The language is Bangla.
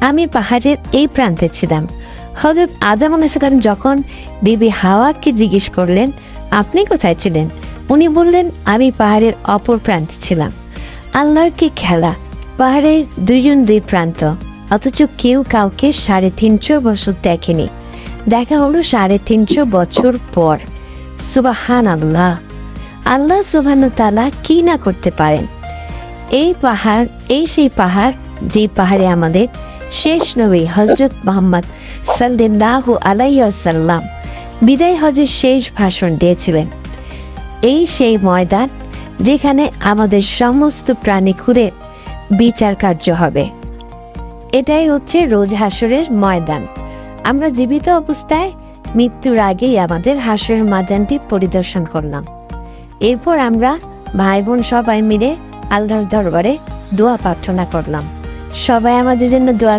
আমি পাহাড়ের এই প্রান্তে ছিলাম। হযরত আদম আলাইহিস সালাম যখন বিবি হাওয়াকে জিজ্ঞেস করলেন, আপনি কোথায় ছিলেন? উনি বললেন, আমি পাহাড়ের অপর প্রান্তে ছিলাম। আল্লাহর কি খেলা! পাহাড়ে দুইজন দুই প্রান্ত, অথচ কেউ কাউকে 350 বছর দেখেনি। দেখা হলো 350 বছর পর। সুবহানাল্লাহ! আল্লাহ সুবহানাহু ওয়া তাআলা কি না করতে পারেন। এই সেই পাহাড়, যে পাহাড়ে আমাদের শেষ নবী হযরত মুহাম্মদ সাল্লাল্লাহু আলাইহি ওয়াসাল্লাম বিদায় হজের শেষ ভাষণ দিয়েছিলেন। এই সেই ময়দান যেখানে আমাদের সমস্ত প্রাণী খুঁড়ে বিচার কার্য হবে। এটাই হচ্ছে রোজ হাসরের ময়দান। আমরা জীবিত অবস্থায় মৃত্যুর আগেই আমাদের হাসরের ময়দানটি পরিদর্শন করলাম। এরপর আমরা ভাই বোন সবাই মিলে আল্লাহর দরবারে দোয়া প্রার্থনা করলাম। সবাই আমাদের জন্য দোয়া